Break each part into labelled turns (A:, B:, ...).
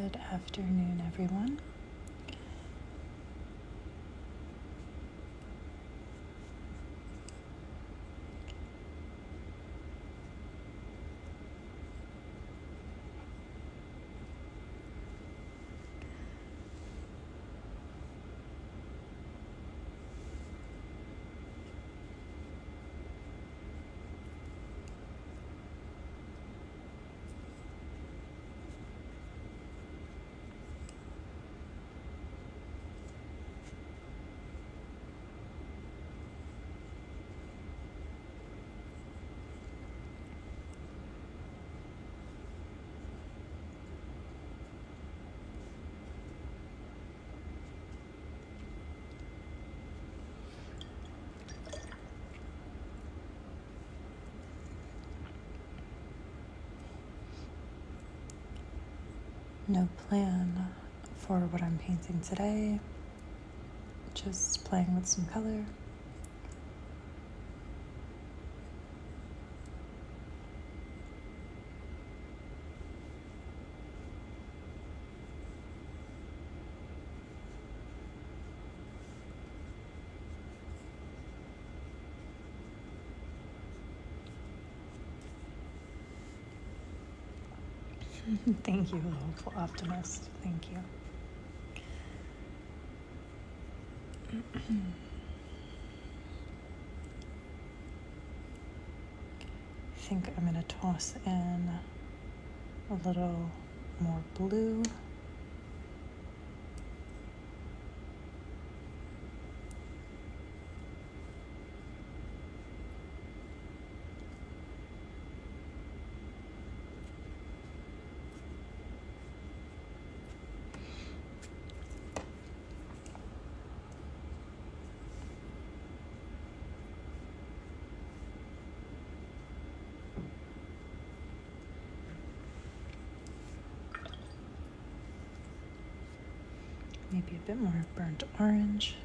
A: Good afternoon, everyone. No plan for what I'm painting today, just playing with some color. Thank you, hopeful optimist. Thank you. I think I'm going to toss in a little more blue. Maybe a bit more burnt orange.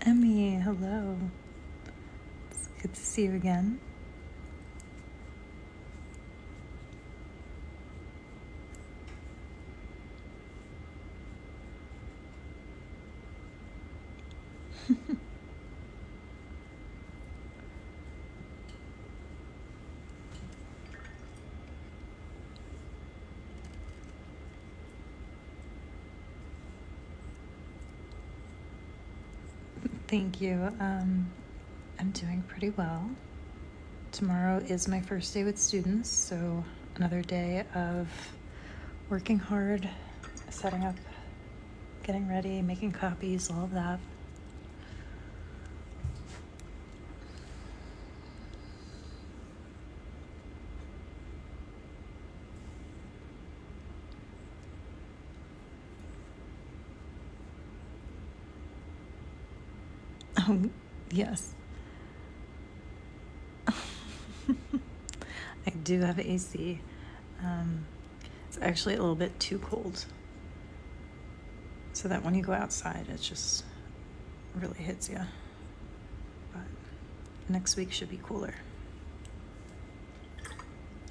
A: Emmy, hello. It's good to see you again. Thank you. I'm doing pretty well. Tomorrow is my first day with students, so another day of working hard, setting up, getting ready, making copies, all of that. Oh, yes. I do have AC. It's actually a little bit too cold, so that when you go outside, it just really hits you. But next week should be cooler.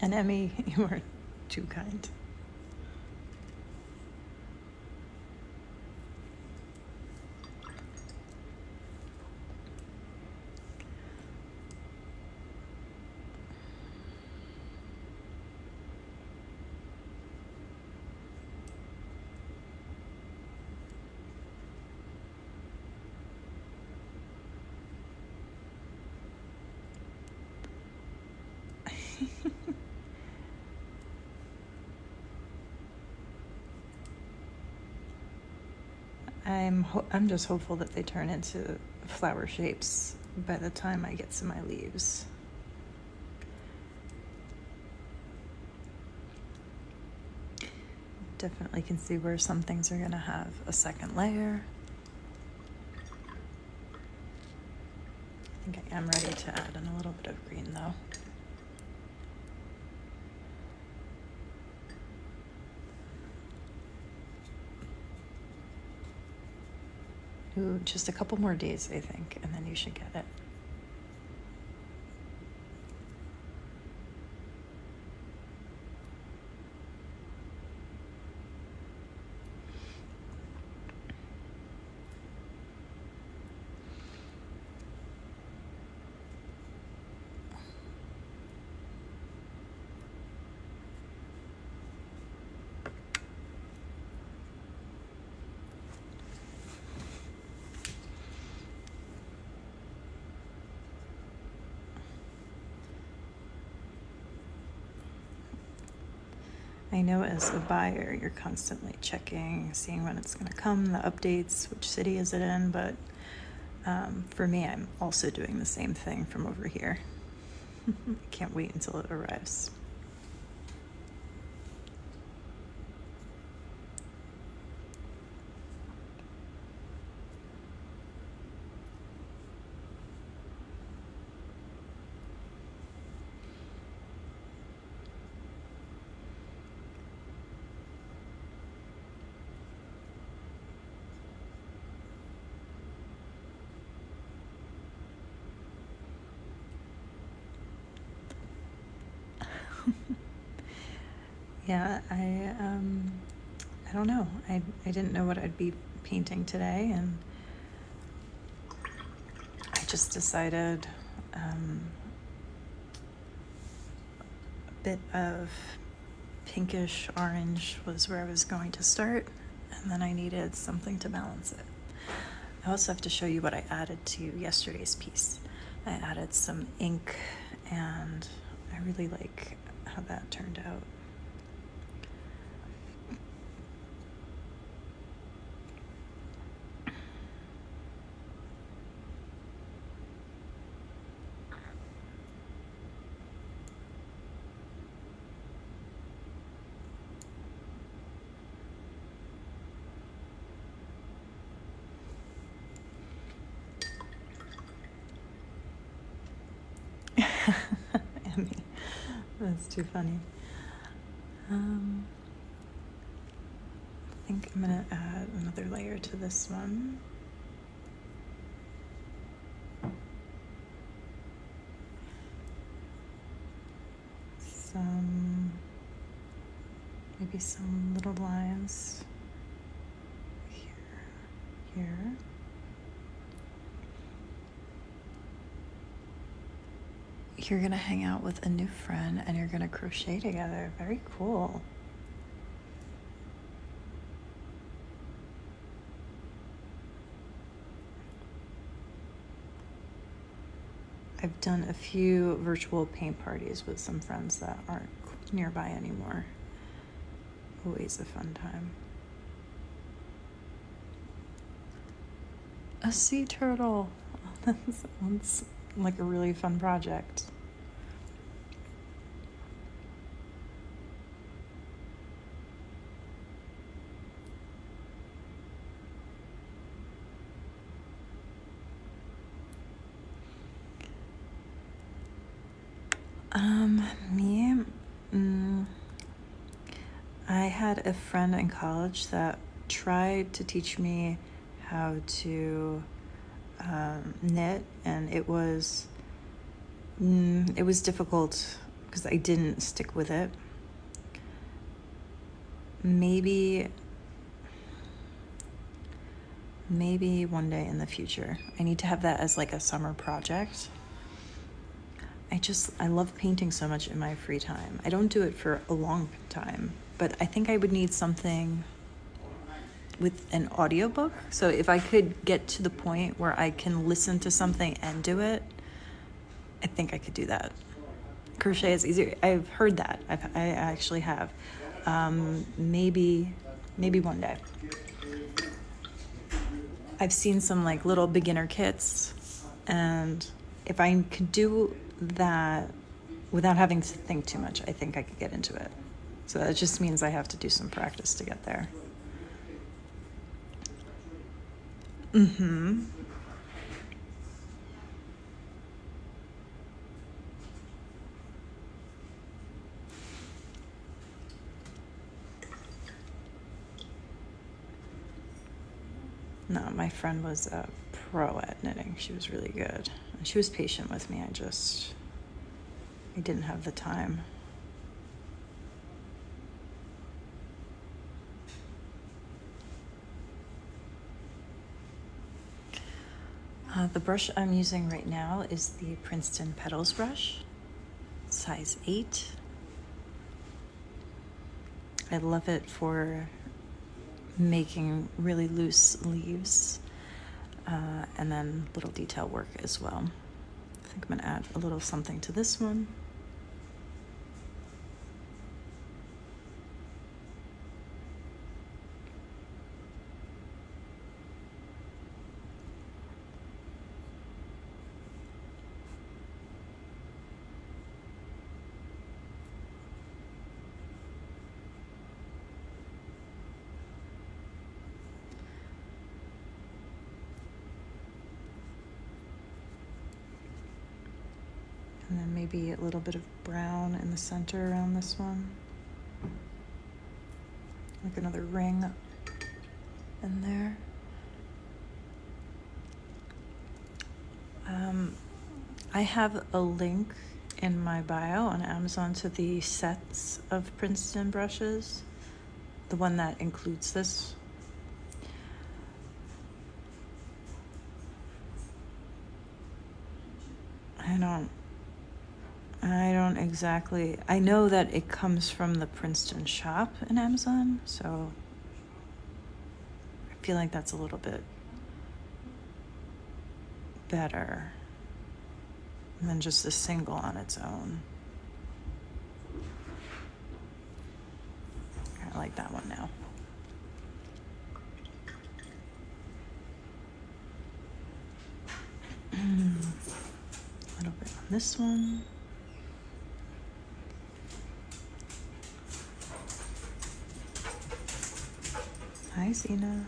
A: And Emmy, you are too kind. I'm just hopeful that they turn into flower shapes by the time I get to my leaves. Definitely can see where some things are going to have a second layer. I think I am ready to add in a little bit of green though. Ooh, just a couple more days, I think, and then you should get it. I know as a buyer, you're constantly checking, seeing when it's going to come, the updates, which city is it in, but for me, I'm also doing the same thing from over here. I can't wait until it arrives. Yeah, I don't know. I didn't know what I'd be painting today, and I just decided a bit of pinkish orange was where I was going to start, and then I needed something to balance it. I also have to show you what I added to yesterday's piece. I added some ink, and I really like how that turned out. Emmy, that's too funny. I think I'm gonna add another layer to this one. Maybe some little lines here. You're gonna hang out with a new friend and you're gonna crochet together. Very cool. I've done a few virtual paint parties with some friends that aren't nearby anymore. Always a fun time. A sea turtle. That sounds like a really fun project. Me, I had a friend in college that tried to teach me how to knit, and it was difficult because I didn't stick with it. Maybe one day in the future. I need to have that as like a summer project. I love painting so much in my free time. I don't do it for a long time, but I think I would need something with an audiobook. So if I could get to the point where I can listen to something and do it, I think I could do that. Crochet is easier. I've heard that. I actually have. Maybe one day. I've seen some like little beginner kits, and if I could do that without having to think too much, I think I could get into it. So that just means I have to do some practice to get there. No, my friend was a pro at knitting. She was really good. And she was patient with me. I didn't have the time. The brush I'm using right now is the Princeton Petals brush, size 8. I love it for making really loose leaves and then little detail work as well. I think I'm going to add a little something to this one. And then maybe a little bit of brown in the center around this one. Like another ring in there. I have a link in my bio on Amazon to the sets of Princeton brushes, the one that includes this. I don't exactly, I know that it comes from the Princeton shop in Amazon, so I feel like that's a little bit better than just a single on its own. I like that one now. A little bit on this one. Hi, Zena.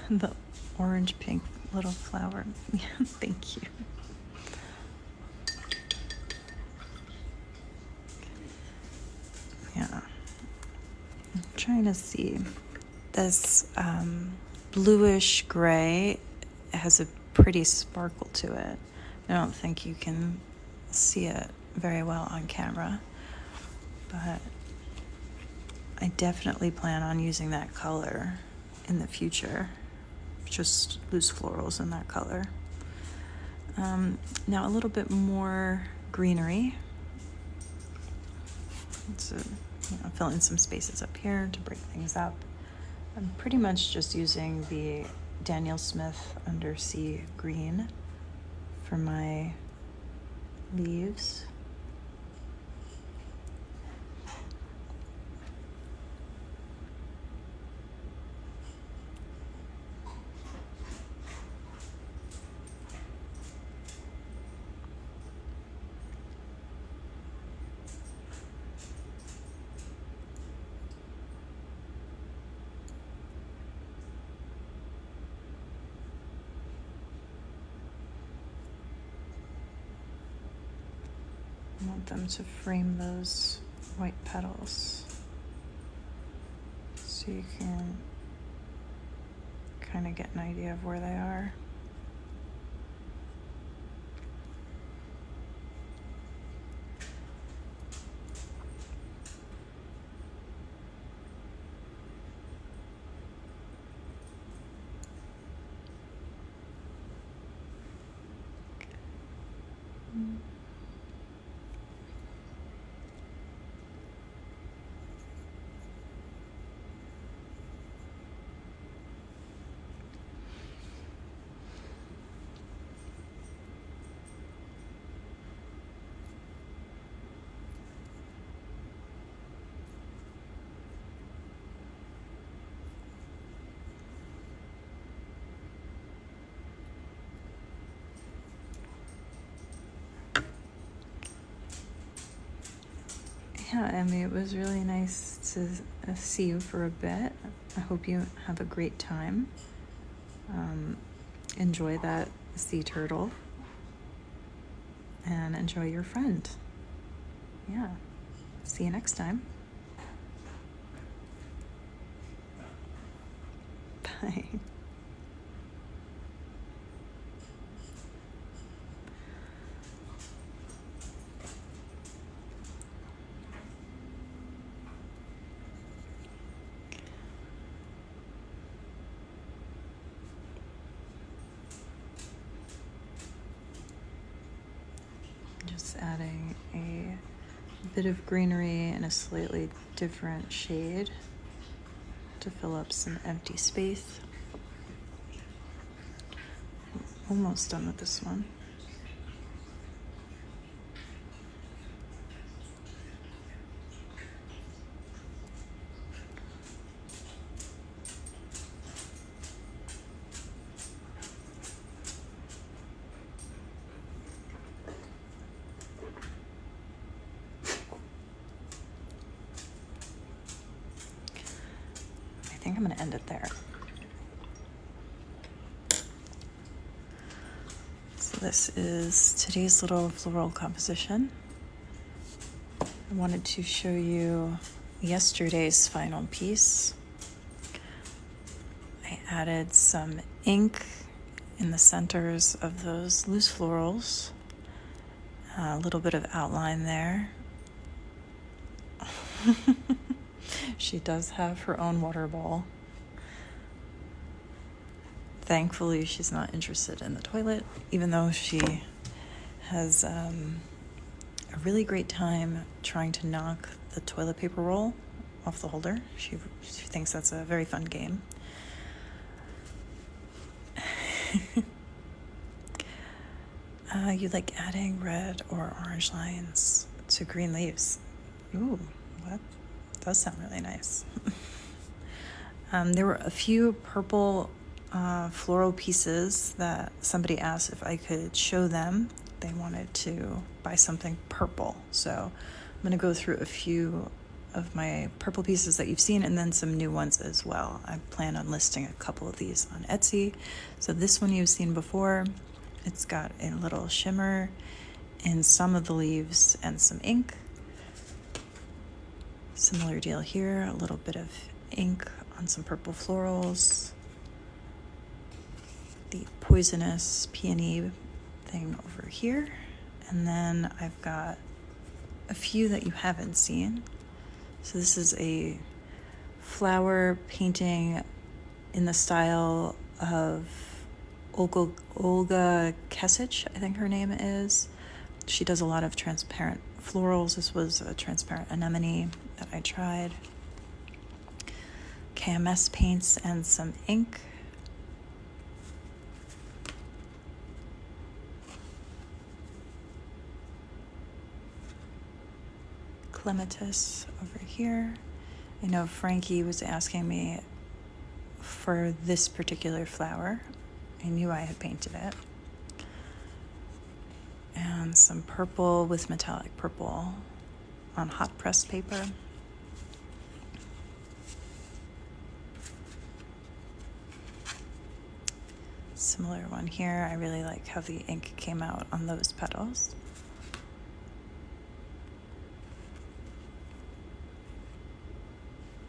A: The orange pink little flower. Thank you. Yeah. I'm trying to see. This bluish gray has a pretty sparkle to it. I don't think you can see it very well on camera, but I definitely plan on using that color in the future. Just loose florals in that color. Now a little bit more greenery. So, fill in some spaces up here to break things up. I'm pretty much just using the Daniel Smith Undersea Green for my leaves. I want them to frame those white petals so you can kind of get an idea of where they are. Yeah, Emmy, it was really nice to see you for a bit. I hope you have a great time. Enjoy that sea turtle and enjoy your friend. Yeah. See you next time. Bye. Just adding a bit of greenery in a slightly different shade to fill up some empty space. Almost done with this one. I think I'm going to end it there. So this is today's little floral composition. I wanted to show you yesterday's final piece. I added some ink in the centers of those loose florals, a little bit of outline there. She does have her own water ball. Thankfully, she's not interested in the toilet, even though she has a really great time trying to knock the toilet paper roll off the holder. She thinks that's a very fun game. You like adding red or orange lines to green leaves. Ooh, that does sound really nice. There were a few purple floral pieces that somebody asked if I could show them. They wanted to buy something purple. So I'm going to go through a few of my purple pieces that you've seen and then some new ones as well. I plan on listing a couple of these on Etsy. So this one you've seen before. It's got a little shimmer in some of the leaves and some ink. Similar deal here, a little bit of ink on some purple florals. The poisonous peony thing over here. And then I've got a few that you haven't seen. So this is a flower painting in the style of Olga Kesich, I think her name is. She does a lot of transparent florals. This was a transparent anemone that I tried. KMS paints and some ink. Clematis over here. I know Frankie was asking me for this particular flower. I knew I had painted it. And some purple with metallic purple on hot pressed paper. Similar one here. I really like how the ink came out on those petals.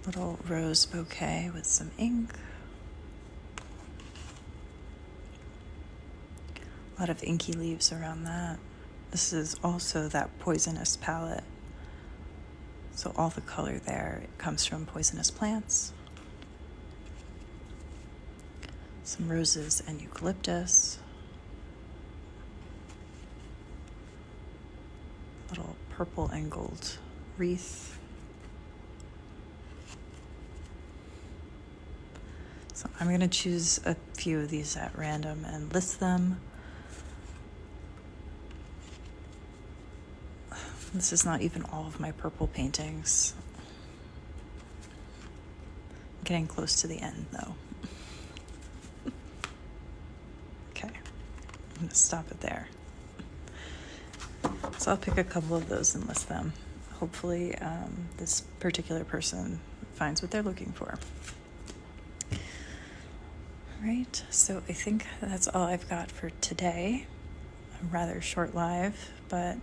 A: Little rose bouquet with some ink. A lot of inky leaves around that. This is also that poisonous palette. So all the color there, it comes from poisonous plants. Some roses and eucalyptus. Little purple and gold wreath. So I'm going to choose a few of these at random and list them. This is not even all of my purple paintings. I'm getting close to the end, though. Okay, I'm going to stop it there. So I'll pick a couple of those and list them. Hopefully this particular person finds what they're looking for. All right, so I think that's all I've got for today. A rather short live, but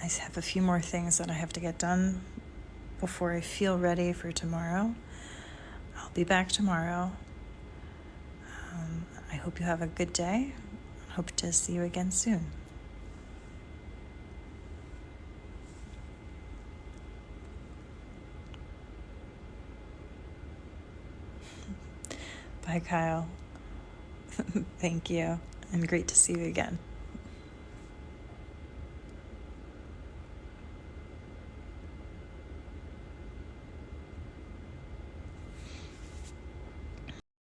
A: I have a few more things that I have to get done before I feel ready for tomorrow. I'll be back tomorrow. I hope you have a good day. Hope to see you again soon. Bye, Kyle. Thank you, and great to see you again.